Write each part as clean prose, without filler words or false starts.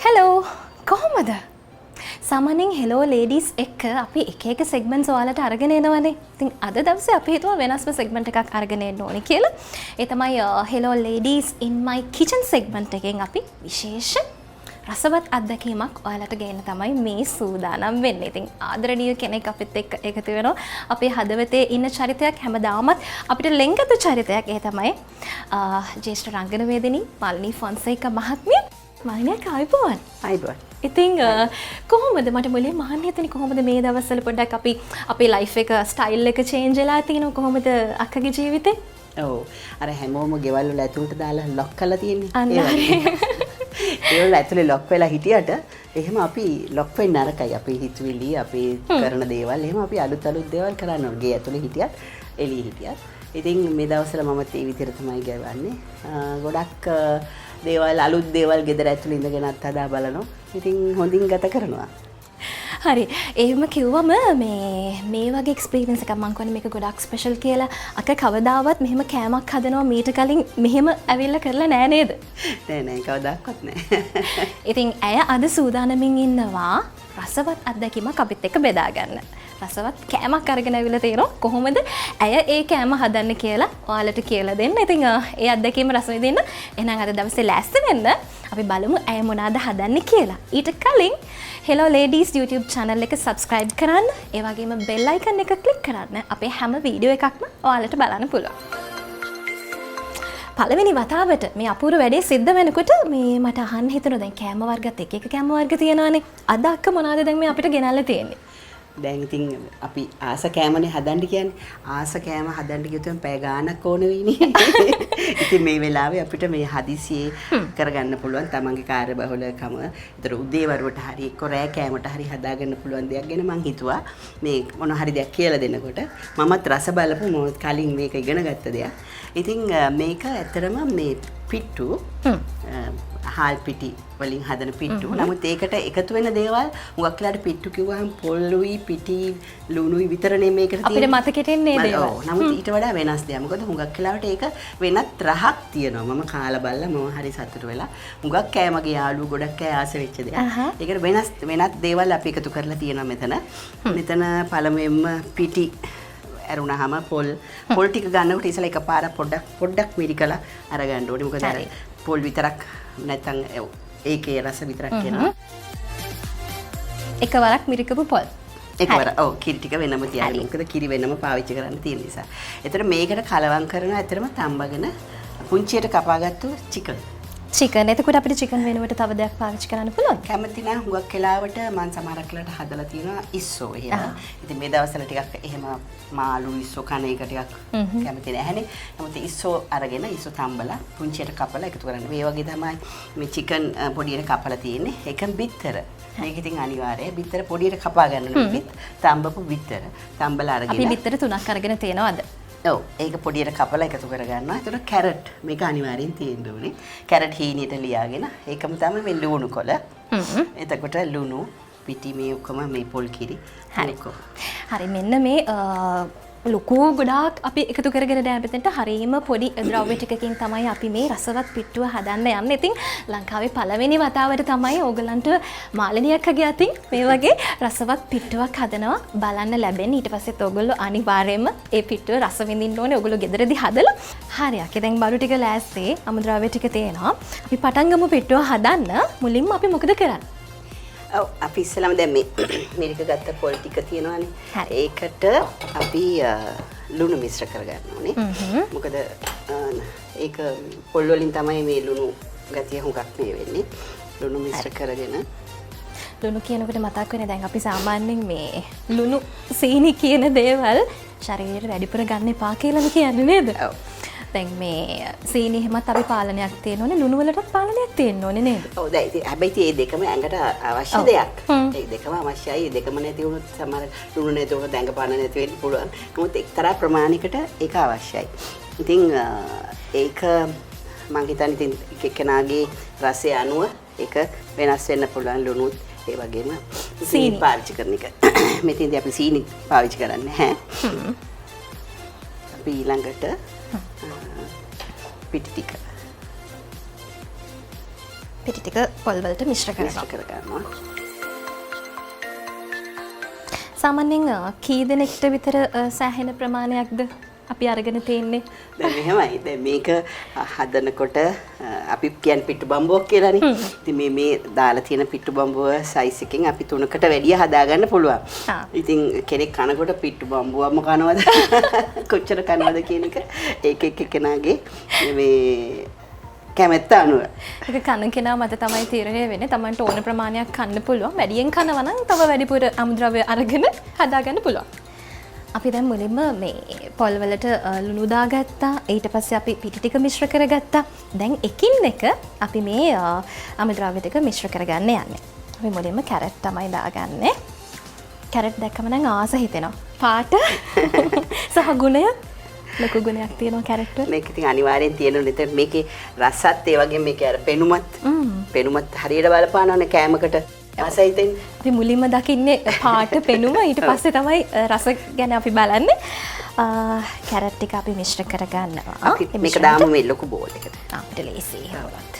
Hello කොහොමද? සාමාන්‍යයෙන් hello ladies එක්ක අපි එක එක සෙග්මන්ට්ස් ඔයාලට අරගෙන එනවනේ. ඉතින් අද දවසේ අපි හිතුවා වෙනස්ම සෙග්මන්ට් එකක් අරගෙන එන්න ඕනේ කියලා. ඒ තමයි හෙලෝ ලේඩීස් ඉන් මයි කිචන් සෙග්මන්ට් එකෙන් අපි විශේෂ රසවත් අත්දැකීමක් ඔයාලට ගේන්න තමයි මේ සූදානම් වෙන්නේ. ඉතින් ආදරණීය කෙනෙක් අපිත් එක්ක එකතු වෙනවා. අපේ හදවතේ ඉන්න චරිතයක් හැමදාමත් අපිට ලෙන්ගතු චරිතයක්. ඒ තමයි ජ්‍යෙෂ්ඨ රංගනවේදිනී මාලනී ෆොන්සේකා මහත්මිය. මාලනියක් ආයිබෝවන්. ආයිබෝවන්. ඉතින් කොහොමද මට මුලින්ම අහන්න හිතෙන්නේ කොහොමද මේ දවස්වල පොඩ්ඩක් අපි අපේ ලයිෆ් එක ස්ටයිල් එක චේන්ජ් වෙලා තියෙනවා කොහොමද අක්කගේ ජීවිතේ? ඔව් අර හැමෝම ගෙවල් වල ඇතුළට දාලා ලොක් කරලා තියෙන්නේ. අන්නහරි. ඒ වල ඇතුලේ ලොක් වෙලා හිටියට එහෙම අපි ලොක් වෙන්න නරකයි. අපේ හිතවිලි අපි කරන දේවල් එහෙම අපි අලුත් දේවල් කරන්න ඕනේ. ගේ ඇතුලේ හිටියත් එළියේ හිටියත්. ඉතින් මේ දවස්වල මමත් ඒ විදිහට තමයි ගෙවන්නේ. ගොඩක් දේවල් අලුත් දේවල් ගෙදර ඇතුළේ ඉඳගෙනත් හදා බලනවා. ඉතින් හොඳින් ගත කරනවා. හරි. එහෙම කිව්වම මේ වගේ එක්ස්පීරියන්ස් එකක් මම කියන්නේ මේක ගොඩක් ස්පෙෂල් කියලා. අක කවදාවත් මෙහෙම කෑමක් හදනවා මීට කලින් මෙහෙම ඇවිල්ලා කරලා නෑ නේද? නෑ කවදාවත් නෑ. ඉතින් ඇය අද සූදානමින් ඉන්නවා රසවත් අත්දැකීමක් අපිත් එක්ක බෙදා ගන්න. රසවත් කෑමක් අරගෙන ඇවිල්ලා තියෙනවා. කොහොමද ඇය ඒ කෑම හදන්න කියලා ඔයාලට කියලා දෙන්න. ඉතින් ඒ අත්දැකීම රස විඳින්න එහෙනම් අද දවසේ ලෑස්ති වෙන්න. අපි බලමු ඇය මොනවාද හදන්නේ කියලා. ඊට කලින් Hello Ladies YouTube channel එක subscribe කරන්න. ඒ වගේම bell icon එක click කරන්න. අපේ හැම වීඩියෝ එකක්ම ඔයාලට බලන්න පුළුවන්. පළවෙනි වතාවට මේ අපූර්ව වැඩේ සිද්ධ වෙනකොට මේ මට අහන්න හිතුණා දැන් කෑම වර්ගත් එක කෑම වර්ග තියෙනවානේ. අද අක්ක මොනවාද දැන් මේ අපිට ගෙනල්ලා තියෙන්නේ? දැන් ඉතින් අපි ආස කෑමනේ හදන්න කියන්නේ. ආස කෑම හදන්න ගියොත් පැය ගාණක් ඕන වෙයිනේ. ඉතින් මේ වෙලාවේ අපිට මේ හදිසියේ කරගන්න පුළුවන් තමන්ගේ කාර්යබහුලකම. ඒතර උදේ වරුවට හරි එක්ක රෑ කෑමට හරි හදාගන්න පුළුවන් දෙයක් ගැන මම හිතුවා. මේ මොන හරි දෙයක් කියලා දෙනකොට මමත් රස බලපු මොකද කලින් මේක ඉගෙන ගත්ත දෙයක්. ඉතින් මේක ඇත්තරම මේ පිට්ටු හාල් පිටි වලින් හදන පිට්ටු. නමුත් ඒකට එකතු වෙන දේවල් මුගක් වෙලාට පිට්ටු කිව්වහම පොල්ලුයි පිටි ලුණුයි විතරනේ මේකට තියෙන්නේ. අපිට මතකෙට එන්නේ දේවල්. ඔව්. නමුත් ඊට වඩා වෙනස් දෙයක්. මොකද මුගක් වෙලාවට ඒක වෙනත් රහක් තියෙනවා. මම කාලා බලලා මම හරි සතුටු වෙලා. මුගක් කෑමගේ යාළුවෝ ගොඩක් අය ආස වෙච්ච දෙයක්. ඒකට වෙනත් දේවල් අපි එකතු කරලා තියෙනවා මෙතන. මෙතන පළමුවෙන්ම පිටි ඇරුණාම පොල් ටික ගන්නකොට ඉතලා එකපාර පොඩ්ඩක් මිරිකලා අරගන්න ඕනේ. මොකද අර පොල් විතරක් නැත්නම් ඒකේ රස විතරක් එනවා. එකවරක් මිරිකපු පොල්. එකවර ඔව් කිරි ටික වෙනම තියාගන්න. මොකද කිරි වෙනම පාවිච්චි කරන්න තියෙන නිසා. ඒතර මේකට කලවම් කරනවා ඇත්තටම තම්බගෙන පුංචියට කපාගත්තු චිකන්. චිකන්. එතකොට අපිට චිකන් වෙනුවට තව දෙයක් පාවිච්චි කරන්න පුළුවන්. කැමති නම් හුඟක් වෙලාවට මම සමහරක් වෙලාවට හදලා තියෙනවා ඉස්සෝ එහෙම. ඉතින් මේ දවස්වල ටිකක් එහෙම මාළු ඉස්සෝ කන එක ටිකක් කැමති නැහැනේ. නමුත් ඉස්සෝ අරගෙන ඉස්සෝ තම්බලා පුංචියට කපලා එකතු කරන්න. මේ වගේ තමයි මේ චිකන් පොඩියට කපලා තියෙන්නේ. ඒකම බිත්තර. මේක ඉතින් අනිවාර්යයි. බිත්තර පොඩියට කපා ගන්න ඕනේ. තම්බපු බිත්තර. තම්බලා අරගෙන අපි බිත්තර 3ක් අරගෙන තියෙනවද? ඔව් ඒක පොඩියට කපලා එකතු කරගන්නවා. ඒතර කැරට් මේක අනිවාර්යෙන් තියෙන්න ඕනේ. කැරට් හීනියට ලියාගෙන ඒකම තමයි මේ ලුණු කොළ. එතකොට ලුණු පිටි මේ ඔක්කොම මේ පොල් කිරි. හරි මෙන්න මේ ලොකු ගොඩාක් අපි එකතු කරගෙන දැන් හරීම පොඩි ද්‍රව්‍ය ටිකකින් තමයි අපි මේ රසවත් පිට්ටුව හදන්න යන්නේ. ඉතින් ලංකාවේ පළවෙනි වතාවට තමයි ඕගලන්ට මාලනියක්ගේ අතින් මේ වගේ රසවත් පිට්ටුවක් හදනවා බලන්න ලැබෙන්නේ. ඊට පස්සෙත් ඕගොල්ලෝ අනිවාර්යයෙන්ම ඒ පිට්ටුව රස විඳින්න ඕනේ. ඕගොල්ලෝ ගෙදරදී හදලා. හරි අකේ දැන් බඩු ටික ලෑස්ති. අමුද්‍රව්‍ය ටික තියෙනවා. අපි පටන් ගමු පිට්ටුව හදන්න. මුලින්ම අපි මොකද කරන්නේ? ඔව් අපි ඉස්සෙල්ලාම දැන් මේ මිරික ගත්ත පොල් ටික තියෙනවානේ. ඒකට අපි ලුණු මිශ්‍ර කරගන්න ඕනේ. මොකද ඒක පොල් වලින් තමයි මේ ලුණු ගතිය හුඟක් මේ වෙන්නේ. ලුණු මිශ්‍ර කරගෙන ලුණු කියනකොට මතක් වෙන්නේ දැන් අපි සාමාන්‍යයෙන් මේ ලුණු සීනි කියන දේවල් ශරීරයට වැඩිපුර ගන්න එපා කියලානේ කියන්නේ නේද? ඔව්. දැන් මේ සීනි එහෙමත් අපි පාලනයක් තියෙන්න ඕනේ ලුණු වලටත් පාලනයක් තියෙන්න ඕනේ නේද? ඔව් දැන් ඉතින් හැබැයි මේ දෙකම ඇඟට අවශ්‍ය දෙයක්. ඒ දෙකම අවශ්‍යයි. ඒ දෙකම නැති වුණොත් සමහර ලුණු නැති වුණොත් ඇඟ පාන නැති වෙන්න පුළුවන්. නමුත් එක්තරා ප්‍රමාණයකට ඒක අවශ්‍යයි. ඉතින් ඒක මම හිතන්නේ ඉතින් එක්කෙනාගේ රසය අනුව ඒක වෙනස් වෙන්න පුළුවන් ලුණුත් ඒ වගේම සීනි පාවිච්චි කරන එක. මෙතෙන්දී අපි සීනි පාවිච්චි කරන්නේ නැහැ. අපි ඊළඟට පිටි ටික පිටි ටික පොල් වලට මිශ්‍ර කරගන්නවා. සාමාන්‍යයෙන් කී දෙනෙක්ට විතර සෑහෙන ප්‍රමාණයක්ද අපි අරගෙන තියෙන්නේ? දැන් මෙහෙමයි. දැන් මේක හදනකොට අපි කියන්නේ පිට්ටු බම්බුවක් කියලානේ. ඉතින් මේ දාලා තියෙන පිට්ටු බම්බුව සයිස් එකෙන් අපි 3කට වැඩිය හදාගන්න පුළුවන්. ඉතින් කෙනෙක් කනකොට පිට්ටු බම්බුවක්ම කනවද කොච්චර කනවද කියන එක එක කෙනාගේ මේ කැමැත්ත අනුව. ඒක කන කෙනා මත තමයි තීරණය වෙන්නේ. Tamanට ඕන ප්‍රමාණයක් කන්න පුළුවන්. වැඩියෙන් කනවා නම් තව වැඩිපුර අමුද්‍රව්‍ය අරගෙන හදාගන්න පුළුවන්. අපි දැන් මුලින්ම මේ පොල් වලට ලුණු දාගත්තා. ඊට පස්සේ අපි පිටි ටික මිශ්‍ර කරගත්තා. දැන් එකින් එක අපි මේ අමුද්‍රව්‍ය ටික මිශ්‍ර කරගන්න යන්නේ. අපි මුලින්ම කැරට් තමයි දාගන්නේ. කැරට් දැක්කම නම් ආස හිතෙනවා. පාට සහ ගුණය ලොකු ගුණයක් තියෙනවා කැරට් වල. මේක ඉතින් අනිවාර්යෙන් තියෙනවා. නිතර මේකේ රසත් ඒ වගේම මේකේ අර පෙනුමත් හරියට බලපානවනේ කෑමකට. ආසයිතෙන් අපි මුලින්ම දකින්නේ පාට පෙනුම ඊට පස්සේ තමයි රස ගැන අපි බලන්නේ. කැරට් ටික අපි මිශ්‍ර කරගන්නවා. අපි මේක දාමු මේ ලොකු බෝල් එකට. අපිට ලේසියි හොරත්.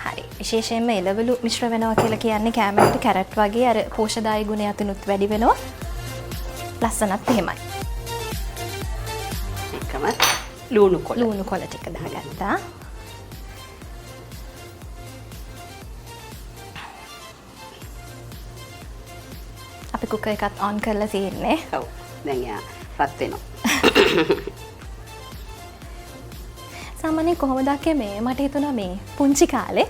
හරි. විශේෂයෙන්ම එළවලු මිශ්‍ර වෙනවා කියලා කියන්නේ කැමරට කැරට් වගේ අර පෝෂදායී ගුණ අතිනුත් වැඩි වෙනවා. ලස්සනත් එහෙමයි. එකම ලුණු කොළ ටික දාගත්තා. අපි කුකර් එකත් ඔන් කරලා තියෙන්නේ. ඔව්. දැන් යා රත් වෙනවා. සාමාන්‍යයෙන් කොහොමද මේ මට හිතුණා මේ පුංචි කාලේ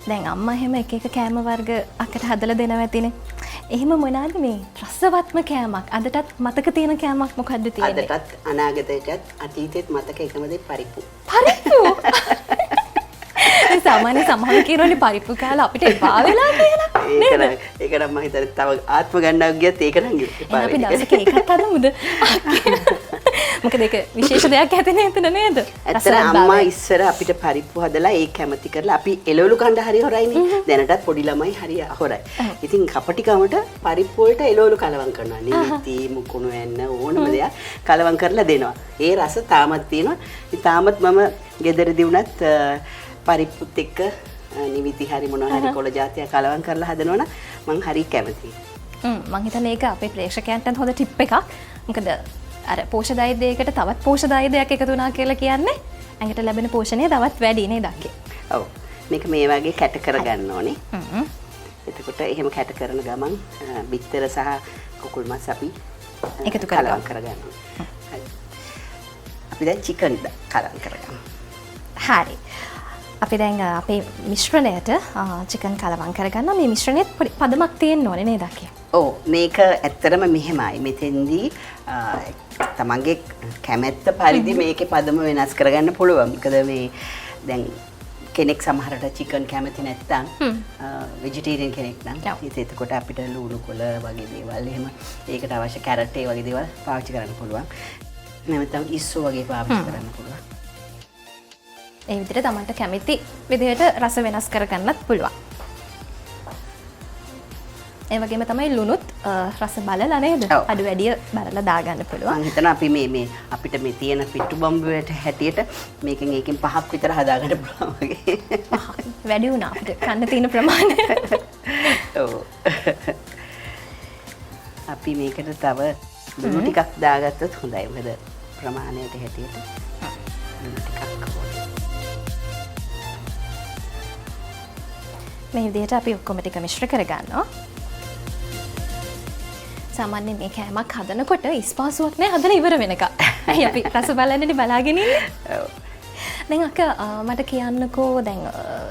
දැන් අම්මා එහෙම එක එක කෑම වර්ග අකට හදලා දෙනවා ඇතිනේ. එහෙම මොනවාද මේ රසවත්ම කෑමක්? අදටත් මතක තියෙන කෑමක් මොකද්ද තියෙන්නේ? අදටත් අනාගතයටත් අතීතෙත් මතක එකම දේ පරිප්පු. පරිප්පු. සාමාන්‍ය සමහර කියනෝනේ පරිප්පු කාලා අපිට එපා වෙලා කියලා. ඒක නම් මම හිතන්නේ තව ආත්ම ගණනාවක් ගියත් ඒක නම් එපා වෙයි. අපි දවසක ඒකත් හදමුද? මොකද ඒක විශේෂ දෙයක් ඇතිනේ එතන නේද? ඇත්තට අම්මා ඉස්සර අපිට පරිප්පු හදලා ඒක කැමති කරලා අපි එළවලු කන්න හරි හොරයිනේ. දැනටත් පොඩි ළමයි හරි හොරයි. ඉතින් කපටිකමට පරිප්පු වලට එළවලු කලවම් කරනවා. නිමිති මුකුණු වෙන්න ඕනම දෙයක් කලවම් කරලා දෙනවා. ඒ රස තාමත් තියෙනවා. ඉතින් තාමත් මම ගෙදරදී වුණත් පරිප්පුත් එක්ක නිමිති හරි මොනවා හරි කොළ జాතිය කලවම් කරලා හදනවනම් මම හරි කැමතියි. මම හිතන්නේ ඒක අපේ ප්‍රේක්ෂකයන්ටත් හොඳ ටිප් එකක්. මොකද අර පෝෂදායී දෙයකට තවත් පෝෂදායී දෙයක් එකතු වුණා කියලා කියන්නේ ඇඟට ලැබෙන පෝෂණය තවත් වැඩි නේද අක්කේ? ඔව්. මේක මේ වගේ කැට කරගන්න ඕනේ. එතකොට එහෙම කැට කරන ගමන් බිත්තර සහ කුකුල් මස් අපි එකතු කලවම් කරගන්නවා. අපි දැන් චිකන් කලවම් කරගමු. හරි. අපි දැන් අපේ මිශ්‍රණයට චිකන් කලවම් කරගන්නවා. මේ මිශ්‍රණයත් පදමක් තියෙන්න ඕනේ නේද අක්කේ? ඔව්. මේක ඇත්තටම මෙහෙමයි. මෙතෙන්දී තමන්ගේ කැමැත්ත පරිදි මේකේ පදම වෙනස් කරගන්න පුළුවන්. මොකද මේ දැන් කෙනෙක් සමහරට චිකන් කැමති නැත්නම් වෙජිටේරියන් කෙනෙක් නම් ඉතින් එතකොට අපිට ලුණු කොළ වගේ දේවල් එහෙම ඒකට අවශ්‍ය කැරට් ඒ වගේ දේවල් පාවිච්චි කරන්න පුළුවන්. නැත්නම් ඉස්සෝ වගේ පාවිච්චි කරන්න පුළුවන්. ඒ විදිහට තමන්ට කැමති විදිහට රස වෙනස් කරගන්නත් පුළුවන්. ඒ වගේම තමයි ලුණුත් රස බලලා නේද? අඩු වැඩිය බලලා දාගන්න පුළුවන්. මම හිතනවා අපි මේ අපිට මේ තියෙන පිට්ටු බම්බුවට හැටියට මේකෙන් ඒකෙන් 5ක් විතර හදාගන්න පුළුවන් වගේ. වැඩි වුණා අපිට කන්න තියෙන ප්‍රමාණය. ඔව්. අපි මේකට තව ලුණු ටිකක් දාගත්තොත් හොඳයි. මොකද ප්‍රමාණයට හැටියට ලුණු ටිකක් මේ විදිහට අපි ඔක්කොම ටික මිශ්‍ර කරගන්නවා. සාමාන්‍යයෙන් මේ කෑමක් හදනකොට ඉස්පාසුවක් නෑ හදලා ඉවර වෙනකම්. ඇයි අපි රස බලන්නේ බලාගෙන ඉන්නේ? ඔව්. දැන් අක්ක මට කියන්නකෝ දැන්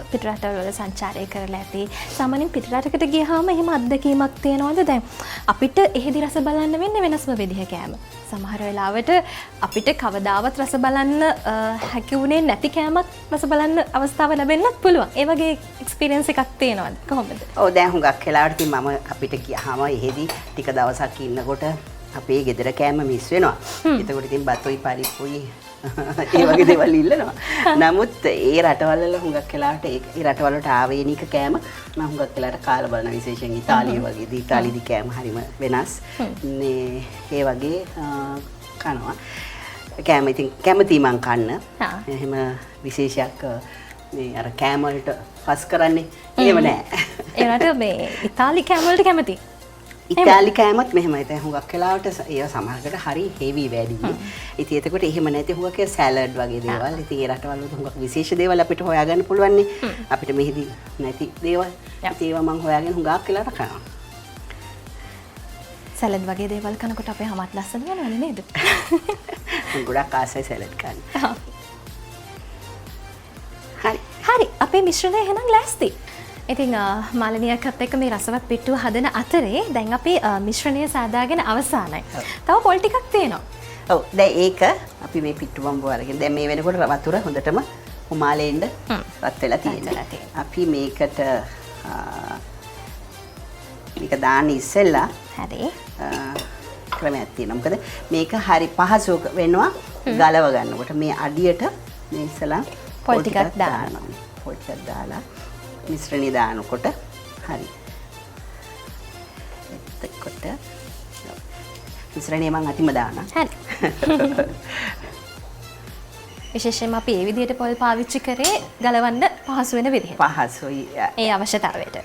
පිටරටවල වල සංචාරය කරලා ඇති. සාමාන්‍යයෙන් පිටරටකට ගියාම එහෙම අත්දැකීමක් තියෙනවද? දැන් අපිට එහෙදි රස බලන්න වෙන්නේ වෙනස්ම විදිහ කෑම. සමහර වෙලාවට අපිට කවදාවත් රස බලන්න හැකි වුණේ නැති කෑමක් රස බලන්න අවස්ථාව ලැබෙන්නත් පුළුවන්. ඒ වගේ එක්ස්පීරියන්ස් එකක් තියෙනවද? කොහොමද? ඔව් දැන් හුඟක් වෙලාවට ඉතින් මම අපිට ගියාම එහෙදි ටික දවසක් ඉන්නකොට අපේ ගෙදර කෑම මිස් වෙනවා. එතකොට ඉතින් බතොයි පරිප්පුයි ඒ වගේ දේවල් ඉල්ලනවා. නමුත් ඒ රටවල් වල හුඟක් වෙලාවට ඒ රටවල් වලට ආවේනික කෑම මම හුඟක් වෙලාවට කාලා බලන විශේෂයෙන් ඉතාලිය වගේදී ඉතාලියේදී කෑම හරිම වෙනස්. මේ ඒ වගේ කනවා. කෑම ඉතින් කැමති මං කන්න. හා. එහෙම විශේෂයක් මේ අර කෑම වලට පස් කරන්නේ එහෙම නෑ. ඒකට මේ ඉතාලි කෑම වලට කැමති. ඉතාලි කෑමත් මෙහෙමයි. දැන් හුඟක් වෙලාවට ඒවා සමහරකට හරි හේවි වැඩි. ඉතින් එතකොට එහෙම නැති හුඟක් සැලඩ් වගේ දේවල්. ඉතින් ඒ රටවල් වල හුඟක් විශේෂ දේවල් අපිට හොයාගන්න පුළුවන් නේ. අපිට මෙහිදී නැති දේවල්. ඉතින් ඒවා මම හොයාගෙන හුඟක් වෙලාවට කරනවා. සැලඩ් වගේ දේවල් කනකොට අපේ හැමත් ලස්සන වෙනවනේ නේද? මම ගොඩක් ආසයි සැලඩ් කන්න. හරි. හරි අපේ මිශ්‍රණය එහෙනම් ලෑස්ති. ඉතින් මාලනියකත් එක්ක මේ රසවත් පිට්ටුව හදන අතරේ දැන් අපි මිශ්‍රණය සාදාගෙන අවසానයි. තව පොල් ටිකක් තියෙනවා. ඔව් දැන් ඒක අපි මේ පිට්ටු බම්බුව අරගෙන දැන් මේ වෙනකොට වතුර හොඳටම උමාලෙන්න රත් වෙලා තියෙනවා. අපි මේකට මේක දාන්න ඉස්සෙල්ලා හරි ක්‍රමයක් තියෙනවා. මොකද මේක හරි පහසු වෙනවා ගලව ගන්නකොට මේ අඩියට මේ ඉස්සලා පොල් ටිකක් දානවා. පොල් ටිකක් දාලා මිශ්‍රණය දානකොට හරි. එතකොට මිශ්‍රණය මම අතිම දානවා. හරි. විශේෂයෙන්ම අපි මේ විදිහට පොල් පාවිච්චි කරේ ගලවන්න පහසු වෙන විදිහට. පහසුයි. ඒ අවශ්‍යතාවයට.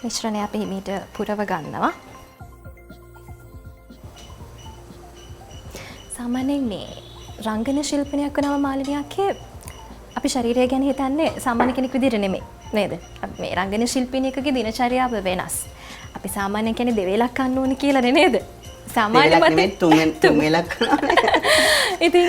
මිශ්‍රණය අපි හිමීට පුරව ගන්නවා. සාමාන්‍යයෙන් මේ රංගන ශිල්පිනියක් වෙනව මාලිනියක්ගේ අපි ශරීරය ගැන හිතන්නේ සාමාන්‍ය කෙනෙක් විදිහට නෙමෙයි නේද? මේ රංගන ශිල්පිනියකගේ දිනචර්යාව වෙනස්. අපි සාමාන්‍යයෙන් කියන්නේ දෙවේලක් කන්න ඕනේ කියලා නේද? සාමාන්‍ය මත තුන් වේලක් කරනවා. ඉතින්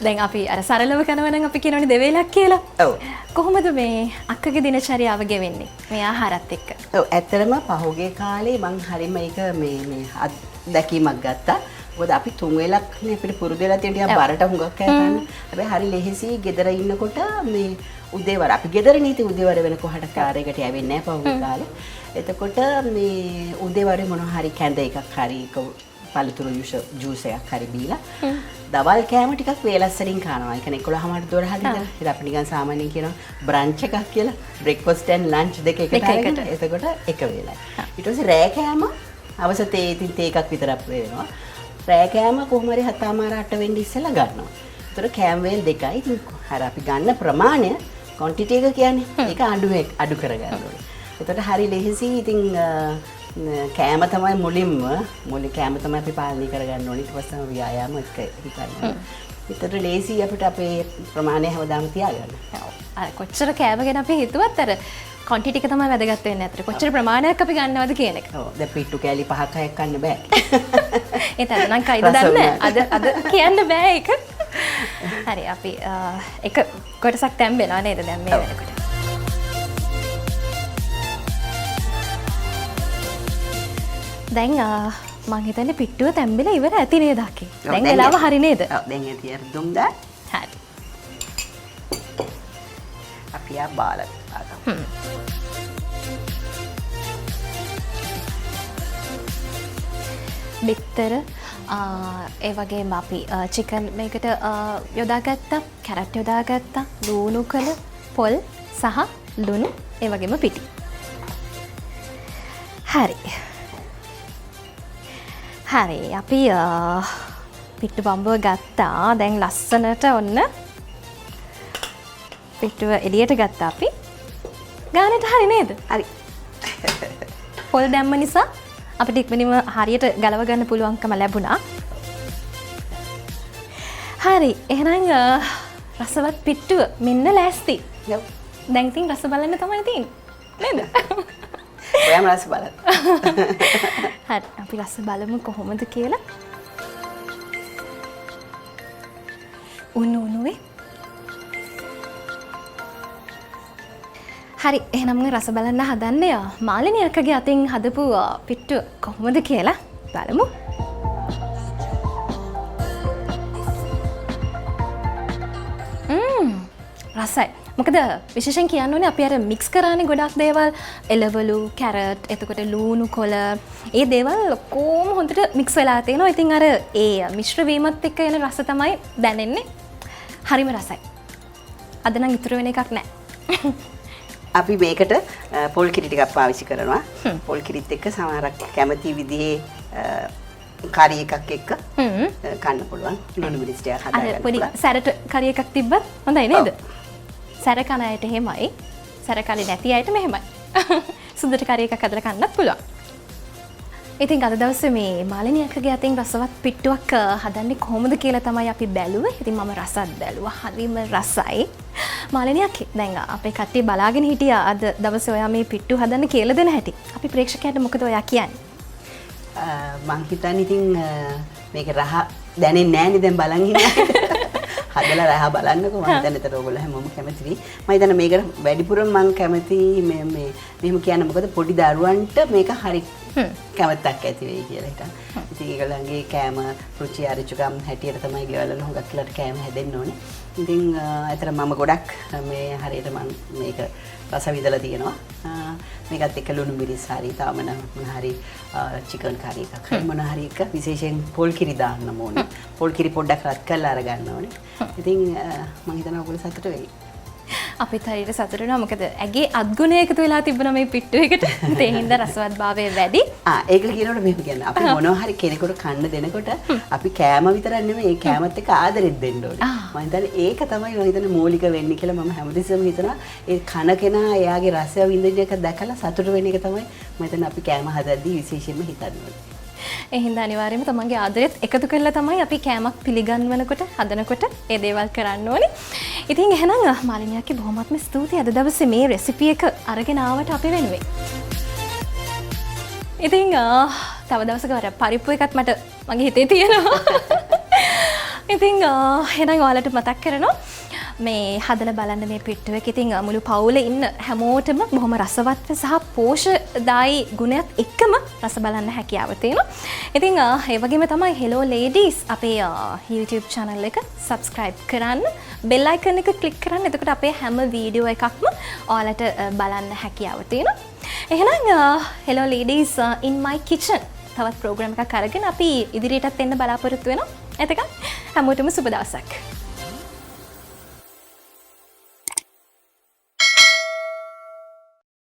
දැන් අපි අර සරලව කරනවා නම් අපි කියනවනේ දෙවේලක් කියලා. ඔව්. කොහොමද මේ අක්කගේ දිනචර්යාව ගෙවෙන්නේ මේ ආහාරත් එක්ක? ඔව් ඇත්තටම පහුගිය කාලේ මං හරිම ඒක මේ අත්දැකීමක් ගත්තා. මොකද අපි තුන් වේලක් නේ අපිට පුරුදු වෙලා තියෙන ටිකක් බරට හුඟක් කෑ ගන්න. හැබැයි හරි ලෙහෙසි ගෙදර ඉන්නකොට මේ උදේවර අපි ගෙදර නීති උදේවර වෙන කොහට කාර්යයකට යවෙන්නේ නැහැ පහුගිය කාලේ. එතකොට මේ උදේවර මොනවා හරි කැඳ එකක් හරි පළතුරු ජූස් එකක් හරි බීලා දවල් කෑම ටිකක් වේලස්සරින් කනවා. ඒ කියන්නේ 11:00ට 12:00 විතර. ඉතින් අපි නිකන් සාමාන්‍යයෙන් කියනවා බ්‍රන්ච් එකක් කියලා. බ්‍රෙක්ෆාස්ට් ඇන්ඩ් ලන්ච් දෙක එකට අරගෙන එතකොට එක වේලයි. ඊට පස්සේ රෑ කෑම අවස තේ ඉතින් තේ එකක් විතරක් වෙනවා. රෑ කෑම කොහොම හරි 7:00 වෙන්න ඉස්සෙල්ලා ගන්නවා. ඒතර කෑම වේල් දෙකයි. ඉතින් හර අපි ගන්න ප්‍රමාණය ක්වොන්ටිටි එක කියන්නේ ඒක අඩු කරගන්න ඕනේ. ඒතර හරි ලෙහෙසි. ඉතින් කෑම තමයි මුලින්ම කෑම තමයි අපි පාලනය කරගන්න ඕනේ. ඊට පස්සේ තමයි ව්‍යායාම එක හිතන්න. ඒතර ලේසි අපිට අපේ ප්‍රමාණය හැමදාම තියාගන්න. ඔව්. කොච්චර කෑම ගැන අපි හිතුවත් අර ක්වොන්ටිටි එක තමයි වැදගත් වෙන්නේ අතට. කොච්චර ප්‍රමාණයක් අපි ගන්නවද කියන එක. ඔව්. දැන් පිට්ටු කෑලි 5ක් 6ක් කන්න බෑ. ඒත් අද නම් කයිද දන්නේ අද කියන්න බෑ ඒක. හරි අපි එක කොටසක් තැම්බෙනවා නේද දැන් මේ වෙනකොට. දැන් මං හිතන්නේ පිට්ටුව තැම්බිලා ඉවර ඇති නේද අකේ. දැන් වෙලාව හරි නේද? ඔව් දැන් ඇති අර දුම් දා. හරි. අපි ආ බාලා. බිත්තර ඒ වගේම අපි චිකන් මේකට යොදාගත්තා, කැරට් යොදාගත්තා, ලුණු කළ පොල් සහ ලුණු ඒ වගේම පිටි. හරි. හරි අපි පිට්ටු බම්බුව ගත්තා. දැන් ලස්සනට ඔන්න පිට්ටුව එළියට ගත්තා අපි. ගානට හරි නේද? හරි. පොල් දැම්ම නිසා අපිට ඉක්මනින්ම හරියට ගලව ගන්න පුළුවන්කම ලැබුණා. හරි. එහෙනම් රසවත් පිට්ටුව මෙන්න ලෑස්ති. ඔව්. දැන් ඉතින් රස බලන්න තමයි තියෙන්නේ. නේද? ඔයාම රස බලන්න. හරි. අපි රස බලමු කොහොමද කියලා. උණුවේ හරි එහෙනම් රස බලන්න හදන්නේ මාලිනී අක්කගේ අතින් හදපු පිට්ටු කොහොමද කියලා බලමු. රසයි. මොකද විශේෂයෙන් කියන්න ඕනේ අපි අර මික්ස් කරානේ ගොඩක් දේවල් එළවලු, කැරට්, එතකොට ලුණු කොළ. ඒ දේවල් කොහොම හොඳට මික්ස් වෙලා තියෙනවා. ඉතින් අර ඒ මිශ්‍ර වීමත් එක්ක එන රස තමයි දැනෙන්නේ. හරිම රසයි. අද නම් ඉතුරු වෙන එකක් නැහැ. අපි මේකට පොල් කිරි ටිකක් පාවිච්චි කරනවා. පොල් කිරිත් එක්ක සමහරක් කැමති විදිහේ කරි එකක් එක්ක කන්න පුළුවන්. ලුණු මිරිස් ටිකක් හදා ගන්න. පොඩි සැරට කරි එකක් තිබ්බත් හොඳයි නේද? සැර කන අයට එහෙමයි. සැර කරි නැති අයට මෙහෙමයි. සුදුට කරි එකක් හදලා කන්නත් පුළුවන්. ඉතින් අද දවසේ මේ මාලිනී අක්කගේ අතින් රසවත් පිට්ටුවක් හදන්නේ කොහොමද කියලා තමයි අපි බැලුවේ. ඉතින් මම රසත් බැලුවා. හරිම රසයි. මාලිනී අක්කේ දැන් අපේ කට්ටිය බලාගෙන හිටියා අද දවසේ ඔයා මේ පිට්ටු හදන්න කියලා දෙන හැටි. අපි ප්‍රේක්ෂකයන්ට මොකද ඔයා කියන්නේ? මං හිතන්නේ ඉතින් මේක රහ දැනෙන්නේ නැහැ නේ දැන් බලන් ඉන්නේ. හදලා රහ බලන්නකෝ මම හිතන්නේ ඒතර ඔයගොල්ලෝ හැමෝම කැමති වෙයි. මම හිතන්නේ මේකට වැඩිපුරම මං කැමති මෙහෙම කියන්නේ මොකද පොඩි දරුවන්ට මේක හරි කැමැත්තක් ඇති වෙයි කියලා හිතන්න. ඉතින් ඒගොල්ලන්ගේ කෑම රුචි අරුචිකම් හැටියට තමයි ගෙවල් වල හුඟක් වෙලාට කෑම හැදෙන්න ඕනේ. ඉතින් ඇතර මම ගොඩක් මේ හරියට මම මේක රස විදලා තියෙනවා. මේකත් එක්ක ලුණු මිරිස් හරි තාමන මොන හරි චිකන් කරි එකක් හරි මොන හරි එක විශේෂයෙන් පොල් කිරි දාන්න ඕනේ. පොල් කිරි පොඩ්ඩක් රත් කරලා අරගන්න ඕනේ. ඉතින් මම හිතනවා ඔයගොල්ලෝ සතුට වෙයි. අපිත් හරියට සතුට වෙනවා මොකද ඇගේ අත්ගුණය එකතු වෙලා තිබුණා මේ පිට්ටු එකට. ඒ හින්දා රසවත්භාවය වැඩි. ඒක කියනකොට මෙහෙම කියන්නේ අපි මොනවා හරි කෙනෙකුට කන්න දෙනකොට අපි කෑම විතරක් නෙමෙයි ඒ කෑමත් එක්ක ආදරෙත් දෙන්න ඕනේ. මම හිතන්නේ ඒක තමයි මම හිතන්නේ මූලික වෙන්නේ කියලා මම හැමතිස්සෙම හිතනවා. ඒ කන කෙනා එයාගේ රසය විඳින එක දැකලා සතුට වෙන එක තමයි මම හිතන්නේ අපි කෑම හදද්දී විශේෂයෙන්ම හිතන්න ඕනේ. ඒ හින්දා අනිවාර්යයෙන්ම තමන්ගේ ආදරෙත් එකතු කරලා තමයි අපි කෑමක් පිළිගන්වනකොට හදනකොට ඒ දේවල් කරන්න ඕනේ. ඉතින් එහෙනම් මාලිනී අක්කේ බොහොමත්ම ස්තුතියි අද දවසේ මේ රෙසිපි එක අරගෙන ආවට අපි වෙනුවෙන්. ඉතින් තව දවසක වර පරිප්පු එකක් මට මගේ හිතේ තියෙනවා. ඉතින් එහෙනම් ඔයාලට මතක් කරනවා මේ හදලා බලන්න මේ පිට්ටු එක. ඉතින් මුළු පවුලේ ඉන්න හැමෝටම බොහොම රසවත්ව සහ පෝෂදායී ගුණයක් එක්කම රස බලන්න හැකියාව තියෙනවා. ඉතින් ඒ වගේම තමයි Hello Ladies අපේ YouTube channel එක subscribe කරන්න, bell icon එක click කරන්න. එතකොට අපේ හැම වීඩියෝ එකක්ම ඔයාලට බලන්න හැකියාව තියෙනවා. එහෙනම් Hello Ladies in my kitchen තවත් ප්‍රෝග්‍රෑම් එකක් අරගෙන අපි ඉදිරියටත් එන්න බලාපොරොත්තු වෙනවා. එතකන් හැමෝටම සුබ දවසක්.